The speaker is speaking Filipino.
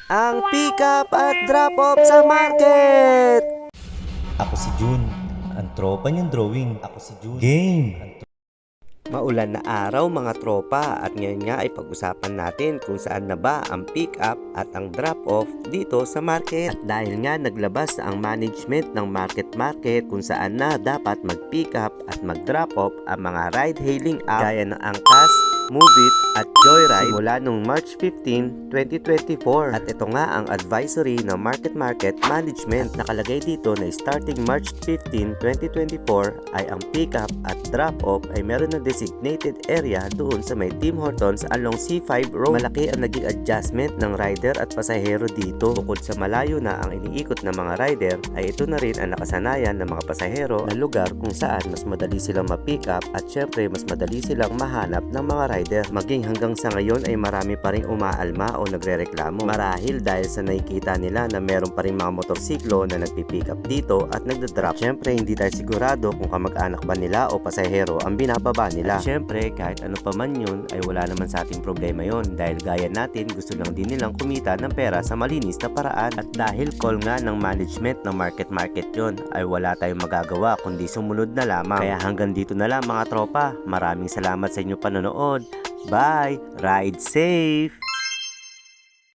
ang pick up at drop off sa market. Ako si Jun, ang tropa niyang drawing. Ako si Jun. Game! Maulan na araw mga tropa at ngayon nga ay pag-usapan natin kung saan na ba ang pick up at ang drop off dito sa market. At dahil nga naglabas ang management ng market kung saan na dapat mag-pick up at mag-drop off ang mga ride-hailing app gaya ng Angkas, Moovit at Joyride simula noong March 15, 2024. At ito nga ang advisory ng market management. Nakalagay dito na starting March 15, 2024 ay ang pick up at drop off ay meron na designated area doon sa may Tim Hortons along C5 Road. Malaki ang naging adjustment ng rider at pasahero dito. Bukod sa malayo na ang iniikot ng mga rider, ay ito na rin ang nakasanayan ng mga pasahero na lugar kung saan mas madali silang ma-pick up at syempre mas madali silang mahanap ng mga rider. Maging hanggang sa ngayon ay marami pa rin umaalma o nagrereklamo marahil dahil sa nakikita nila na meron pa rin mga motorsiklo na nagpipick up dito at nagda-drop. Syempre hindi tayo sigurado kung kamag-anak ba nila o pasahero ang binababa nila. At syempre kahit ano pa man yun ay wala naman sa ating problema yon dahil gaya natin gusto lang din nilang kumita ng pera sa malinis na paraan. At dahil call nga ng management ng market yon ay wala tayong magagawa kundi sumunod na lamang. Kaya hanggang dito na lang mga tropa. Maraming salamat sa inyong panonood. Bye! Ride safe!